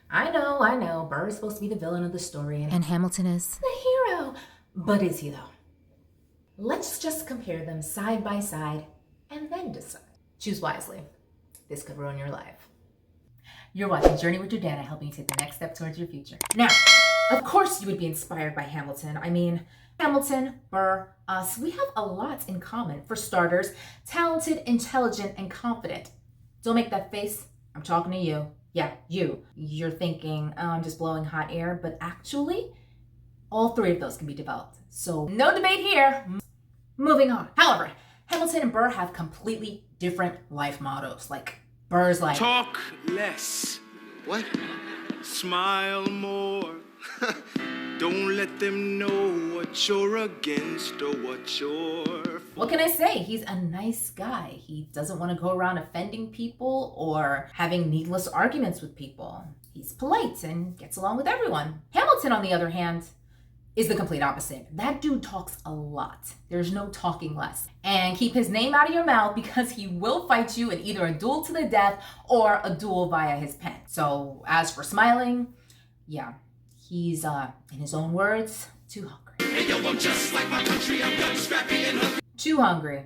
I know. Burr is supposed to be the villain of the story, And Hamilton is the hero. But is he, though? Let's just compare them side by side and then decide. Choose wisely. This could ruin your life. You're watching Journey with Jordana, helping you take the next step towards your future. Now, of course you would be inspired by Hamilton. I mean, Hamilton, Burr, us, we have a lot in common. For starters, talented, intelligent, and confident. Don't make that face. I'm talking to you. Yeah, you. You're thinking, oh, I'm just blowing hot air, but actually, all three of those can be developed. So no debate here. Moving on. However, Hamilton and Burr have completely different life mottos. Like, Burr's like, talk less. What? Smile more. Don't let them know what you're against or what you're for. What can I say? He's a nice guy. He doesn't want to go around offending people or having needless arguments with people. He's polite and gets along with everyone. Hamilton, on the other hand, is the complete opposite. That dude talks a lot. There's no talking less. And keep his name out of your mouth because he will fight you in either a duel to the death or a duel via his pen. So as for smiling, yeah, he's, in his own words, too hungry. Hey, yo, I'm just like my country, I'm young, scrappy, and hungry. Too hungry.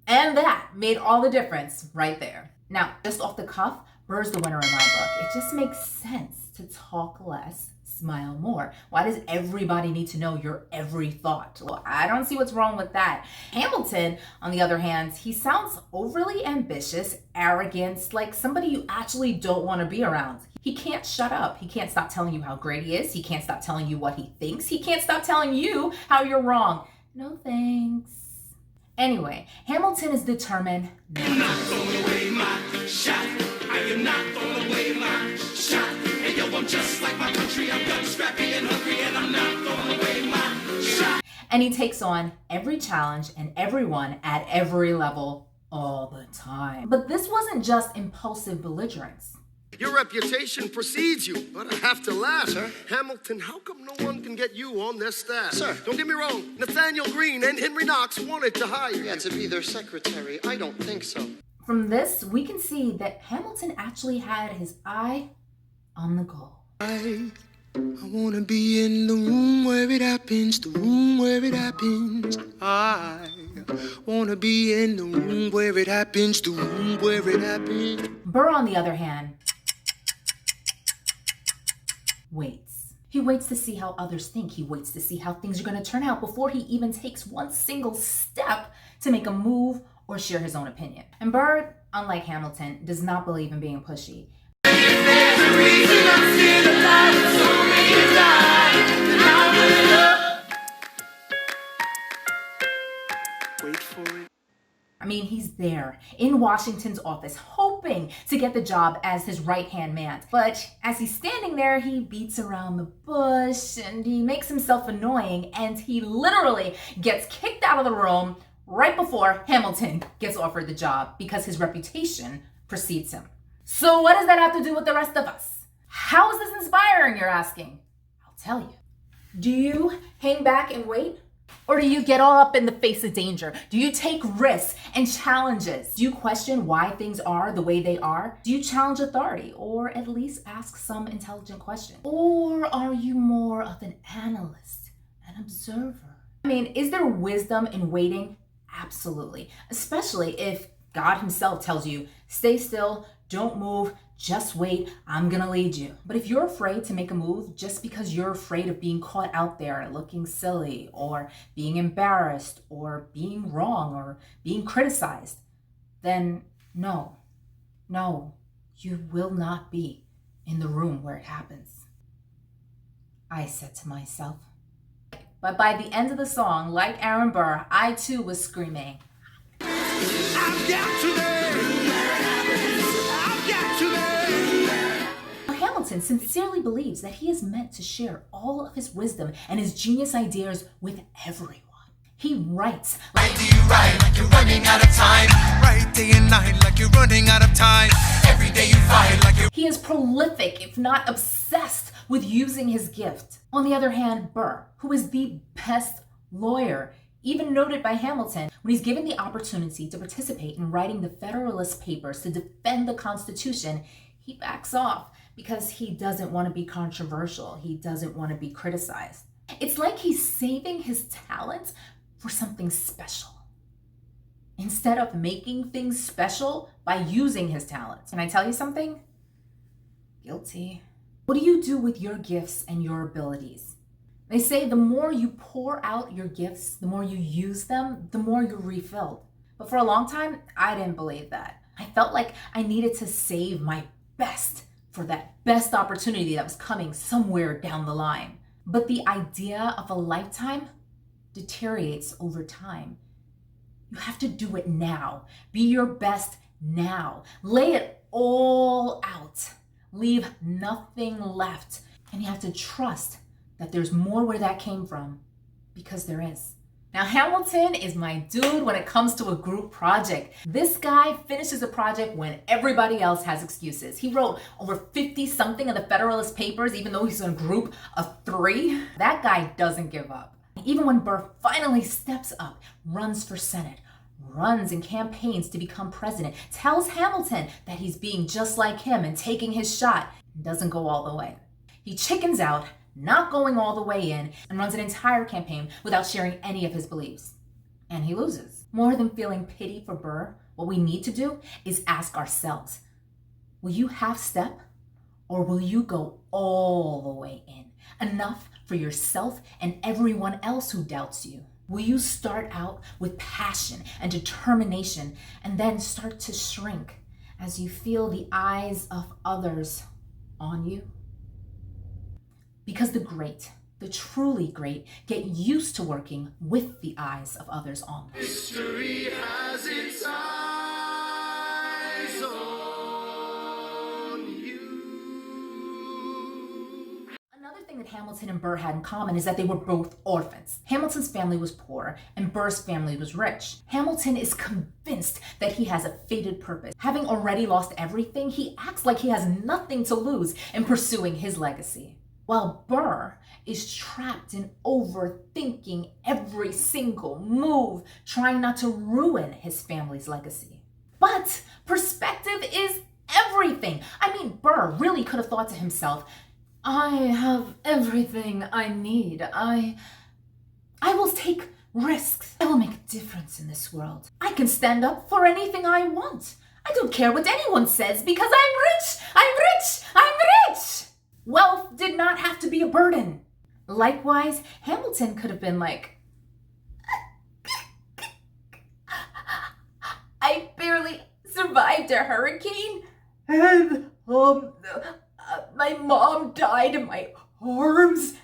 And that made all the difference right there. Now, just off the cuff, Burr's the winner in my book. It just makes sense to talk less, smile more. Why does everybody need to know your every thought? Well, I don't see what's wrong with that. Hamilton, on the other hand, he sounds overly ambitious, arrogant, like somebody you actually don't want to be around. He can't shut up. He can't stop telling you how great he is. He can't stop telling you what he thinks. He can't stop telling you how you're wrong. No thanks. Anyway, Hamilton is determined not I'm not throwing away my shot. I am not throwing away my shot. Hey, yo, I'm just like my country, I'm young, scrappy, and hungry, and I'm not throwing away my shot. And he takes on every challenge and everyone at every level all the time. But this wasn't just impulsive belligerence. Your reputation precedes you, but I have to laugh. Sir? Hamilton, how come no one can get you on their staff? Sir. Don't get me wrong. Nathaniel Greene and Henry Knox wanted to hire you. Yeah, to be their secretary. I don't think so. From this, we can see that Hamilton actually had his eye on the goal. I wanna be in the room where it happens, the room where it happens. I wanna be in the room where it happens, the room where it happens. Burr, on the other hand, waits. He waits to see how others think. He waits to see how things are going to turn out before he even takes one single step to make a move or share his own opinion. And Burr, unlike Hamilton, does not believe in being pushy. Wait for it. I mean, he's there in Washington's office, hoping to get the job as his right-hand man. But as he's standing there, he beats around the bush and he makes himself annoying, and he literally gets kicked out of the room right before Hamilton gets offered the job because his reputation precedes him. So what does that have to do with the rest of us? How is this inspiring, you're asking? I'll tell you. Do you hang back and wait? Or do you get all up in the face of danger? Do you take risks and challenges? Do you question why things are the way they are? Do you challenge authority or at least ask some intelligent questions? Or are you more of an analyst, an observer? I mean, is there wisdom in waiting? Absolutely. Especially if God himself tells you, stay still, don't move, just wait, I'm gonna lead you. But if you're afraid to make a move just because you're afraid of being caught out there looking silly or being embarrassed or being wrong or being criticized, then no, you will not be in the room where it happens. I said to myself. But by the end of the song, like Aaron Burr, I too was screaming, I've got to there. I've got to there. Hamilton sincerely believes that he is meant to share all of his wisdom and his genius ideas with everyone. He writes Right, do you write like you're running out of time? Right day and night like you're running out of time. Every day you fight like you're... He is prolific, if not obsessed, with using his gift. On the other hand, Burr, who is the best lawyer, even noted by Hamilton, when he's given the opportunity to participate in writing the Federalist Papers to defend the Constitution, he backs off because he doesn't want to be controversial. He doesn't want to be criticized. It's like he's saving his talent for something special, instead of making things special by using his talents. Can I tell you something? Guilty. What do you do with your gifts and your abilities? They say the more you pour out your gifts, the more you use them, the more you're refilled. But for a long time, I didn't believe that. I felt like I needed to save my best for that best opportunity that was coming somewhere down the line. But the idea of a lifetime deteriorates over time. You have to do it now. Be your best now. Lay it all out. Leave nothing left. And you have to trust that there's more where that came from, because there is. Now, Hamilton is my dude when it comes to a group project. This guy finishes a project when everybody else has excuses. He wrote over 50-something of the Federalist Papers, even though he's in a group of 3. That guy doesn't give up. Even when Burr finally steps up, runs for Senate, runs and campaigns to become president, tells Hamilton that he's being just like him and taking his shot, doesn't go all the way. He chickens out, not going all the way in, and runs an entire campaign without sharing any of his beliefs. And he loses. More than feeling pity for Burr, what we need to do is ask ourselves, will you half step, or will you go all the way in? Enough for yourself and everyone else who doubts you? Will you start out with passion and determination and then start to shrink as you feel the eyes of others on you? Because the great, the truly great, get used to working with the eyes of others on them. History has its eyes on you. Another thing that Hamilton and Burr had in common is that they were both orphans. Hamilton's family was poor and Burr's family was rich. Hamilton is convinced that he has a fated purpose. Having already lost everything, he acts like he has nothing to lose in pursuing his legacy. While Burr is trapped in overthinking every single move, trying not to ruin his family's legacy. But perspective is everything. I mean, Burr really could have thought to himself, I have everything I need. I will take risks. I will make a difference in this world. I can stand up for anything I want. I don't care what anyone says because I'm rich. I'm rich. I'm rich. Wealth did not have to be a burden. Likewise, Hamilton could have been like, I barely survived a hurricane, and my mom died in my arms,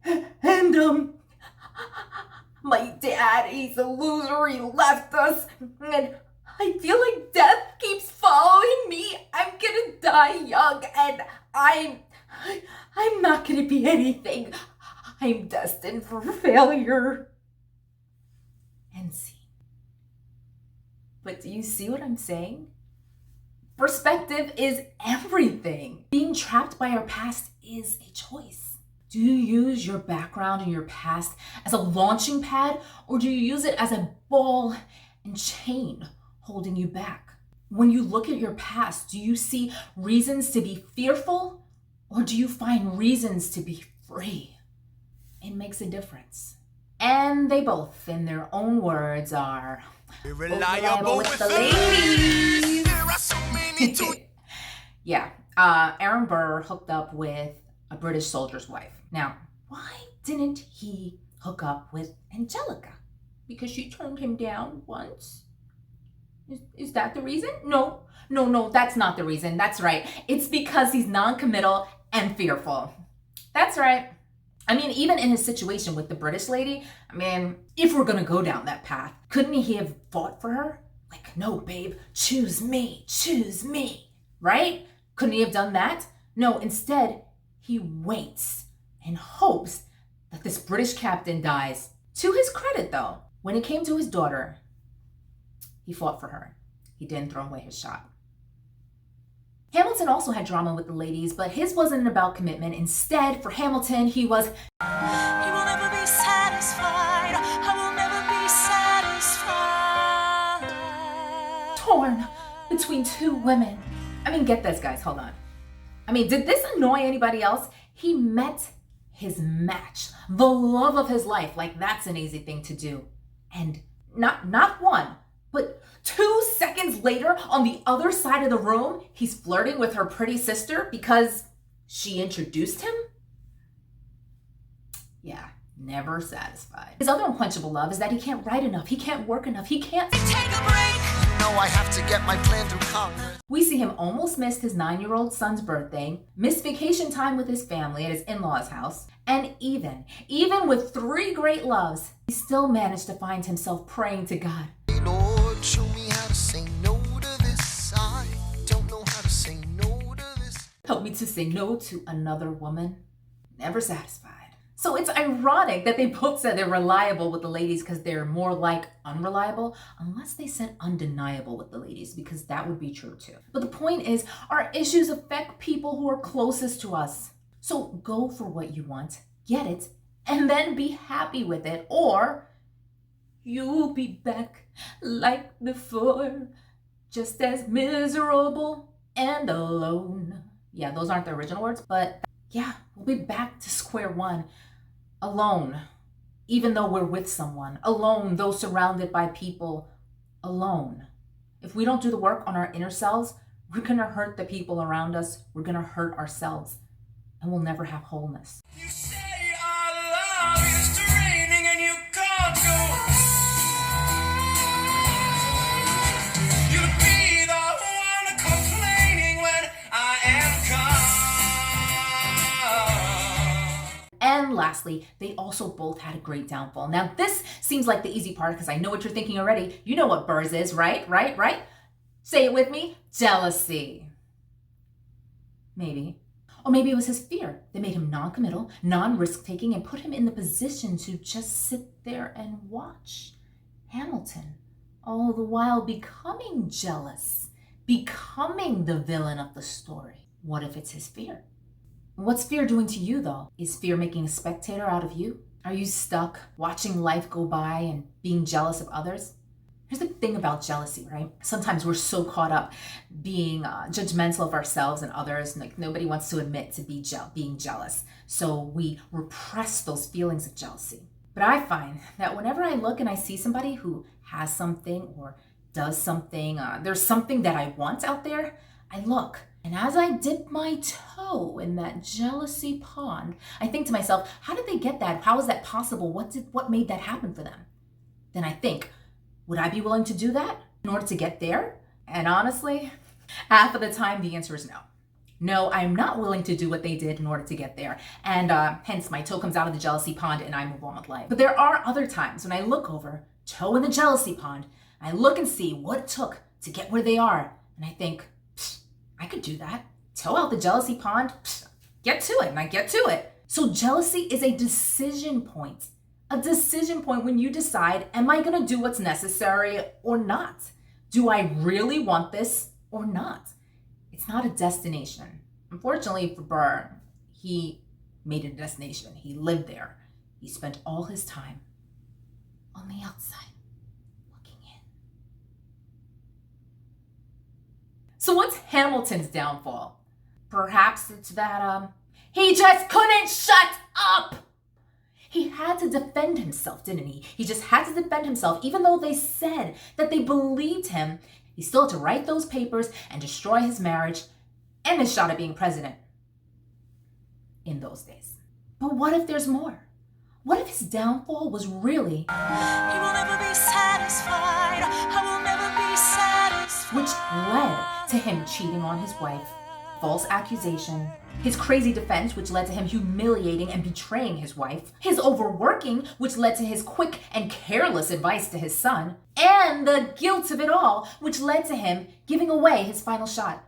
and my dad, he's a loser, he left us, and I feel like death keeps following me. I'm gonna die young, and I'm not gonna be anything. I'm destined for failure. End scene. But do you see what I'm saying? Perspective is everything. Being trapped by our past is a choice. Do you use your background and your past as a launching pad, or do you use it as a ball and chain holding you back? When you look at your past, do you see reasons to be fearful, or do you find reasons to be free? It makes a difference. And they both, in their own words, are reliable with the ladies. There are so many to Yeah, Aaron Burr hooked up with a British soldier's wife. Now, why didn't he hook up with Angelica? Because she turned him down once? Is that the reason? No, that's not the reason. That's right. It's because he's non-committal and fearful. That's right. I mean, even in his situation with the British lady, I mean, if we're gonna go down that path, couldn't he have fought for her? Like, no, babe, choose me, right? Couldn't he have done that? No, instead, he waits and hopes that this British captain dies. To his credit, though, when it came to his daughter, he fought for her. He didn't throw away his shot. Hamilton also had drama with the ladies, but his wasn't about commitment. Instead, for Hamilton, he was, You will never be satisfied. I will never be satisfied. torn between two women. I mean, get this, guys, hold on. I mean, did this annoy anybody else? He met his match, the love of his life. Like, that's an easy thing to do. And not one, but 2 seconds later, on the other side of the room, he's flirting with her pretty sister because she introduced him? Yeah, never satisfied. His other unquenchable love is that he can't write enough, he can't work enough, he can't Take a break. No, I have to get my plan through Congress. We see him almost miss his 9-year-old son's birthday, miss vacation time with his family at his in-laws' house, and even with 3 great loves, he still managed to find himself praying to God. Lord, show me how to say no to this. I don't know how to say no to this. Help me to say no to another woman. Never satisfied. So it's ironic that they both said they're reliable with the ladies because they're more like unreliable, unless they said undeniable with the ladies, because that would be true too. But the point is, our issues affect people who are closest to us. So go for what you want, get it, and then be happy with it, or you'll be back like before, just as miserable and alone. Yeah, those aren't the original words, but yeah, we'll be back to square one. Alone, even though we're with someone. Alone, though surrounded by people. Alone. If we don't do the work on our inner selves, we're gonna hurt the people around us. We're gonna hurt ourselves. And we'll never have wholeness. You say our love is draining and you can't go. You'd be the one complaining when I am gone. And lastly, they also both had a great downfall. Now, this seems like the easy part because I know what you're thinking already. You know what Burr's is, right? Say it with me. Jealousy. Maybe. Or maybe it was his fear that made him non-committal, non-risk-taking, and put him in the position to just sit there and watch Hamilton, all the while becoming jealous, becoming the villain of the story. What if it's his fear? What's fear doing to you, though? Is fear making a spectator out of you? Are you stuck watching life go by and being jealous of others? Here's the thing about jealousy, right? Sometimes we're so caught up being judgmental of ourselves and others, like nobody wants to admit to being jealous. So we repress those feelings of jealousy. But I find that whenever I look and I see somebody who has something or does something, there's something that I want out there, I look. And as I dip my toe in that jealousy pond, I think to myself, how did they get that? How is that possible? What made that happen for them? Then I think, would I be willing to do that in order to get there? And honestly, half of the time the answer is no. No, I'm not willing to do what they did in order to get there. And hence my toe comes out of the jealousy pond and I move on with life. But there are other times when I look over, toe in the jealousy pond, I look and see what it took to get where they are. And I think, I could do that. Toe out the jealousy pond, get to it, and I get to it. So jealousy is a decision point. A decision point when you decide, am I gonna do what's necessary or not? Do I really want this or not? It's not a destination. Unfortunately for Burr, he made it a destination. He lived there. He spent all his time on the outside, looking in. So what's Hamilton's downfall? Perhaps it's that he just couldn't shut up. He had to defend himself, didn't he? He just had to defend himself. Even though they said that they believed him, he still had to write those papers and destroy his marriage and his shot at being president in those days. But what if there's more? What if his downfall was really, He will never be satisfied. I will never be satisfied. which led to him cheating on his wife, false accusation, his crazy defense, which led to him humiliating and betraying his wife, his overworking, which led to his quick and careless advice to his son, and the guilt of it all, which led to him giving away his final shot.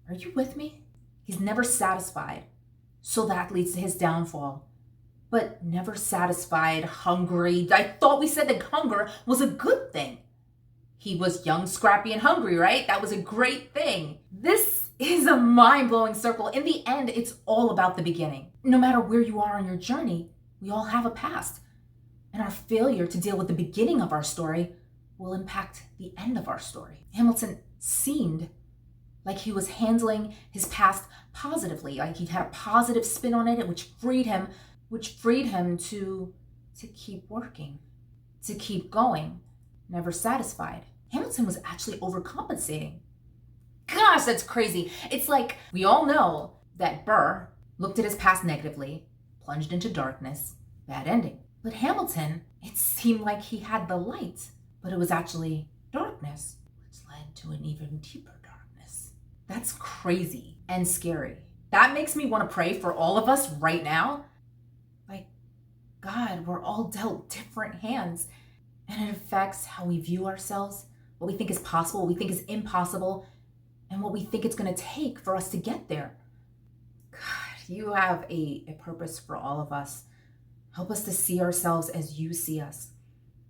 Are you with me? He's never satisfied, so that leads to his downfall. But never satisfied, hungry. I thought we said that hunger was a good thing. He was young, scrappy, and hungry, right? That was a great thing. This is a mind-blowing circle. In the end, it's all about the beginning. No matter where you are on your journey, we all have a past. And our failure to deal with the beginning of our story will impact the end of our story. Hamilton seemed like he was handling his past positively, like he had a positive spin on it, which freed him to keep working, to keep going, never satisfied. Hamilton was actually overcompensating. Gosh, that's crazy. It's like we all know that Burr looked at his past negatively, plunged into darkness, bad ending. But Hamilton, it seemed like he had the light, but it was actually darkness, which led to an even deeper darkness. That's crazy and scary. That makes me want to pray for all of us right now. Like, God, we're all dealt different hands, and it affects how we view ourselves, what we think is possible, what we think is impossible, and what we think it's going to take for us to get there. God, you have a purpose for all of us. Help us to see ourselves as you see us.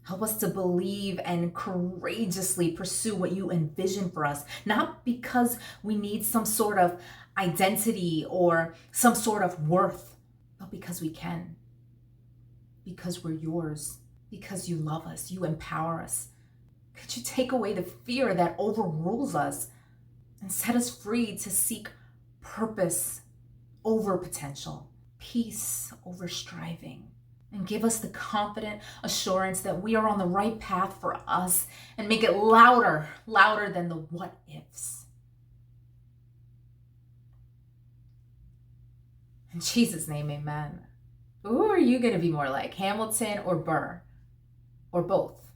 Help us to believe and courageously pursue what you envision for us, not because we need some sort of identity or some sort of worth, but because we can. Because we're yours. Because you love us. You empower us. Could you take away the fear that overrules us and set us free to seek purpose over potential, peace over striving, and give us the confident assurance that we are on the right path for us, and make it louder than the what ifs. In Jesus' name, amen. Who are you going to be more like, Hamilton or Burr? Or both?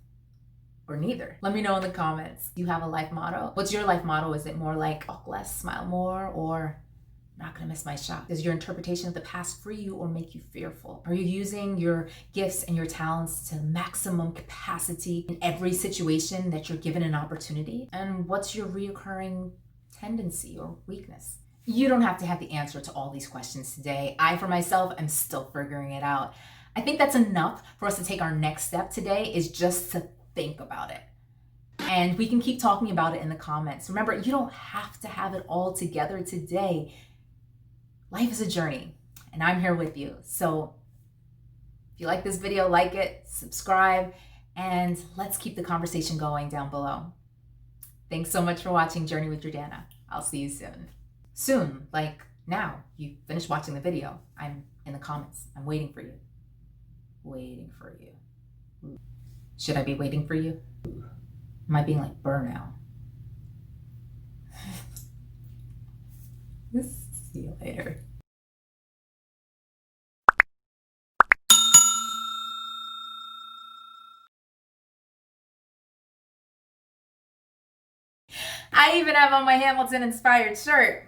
Or neither? Let me know in the comments. Do you have a life motto? What's your life motto? Is it more like talk less, smile more, or not gonna miss my shot? Does your interpretation of the past free you or make you fearful? Are you using your gifts and your talents to maximum capacity in every situation that you're given an opportunity? And what's your reoccurring tendency or weakness? You don't have to have the answer to all these questions today. I, for myself, am still figuring it out. I think that's enough for us to take our next step today, is just to think about it. And we can keep talking about it in the comments. Remember, you don't have to have it all together today. Life is a journey, and I'm here with you. So if you like this video, like it, subscribe, and let's keep the conversation going down below. Thanks so much for watching Journey with Jordana. I'll see you soon. Soon, like now. You finished watching the video. I'm in the comments. I'm waiting for you. Waiting for you. Should I be waiting for you? Am I being like Burr now? See you later. I even have on my Hamilton inspired shirt.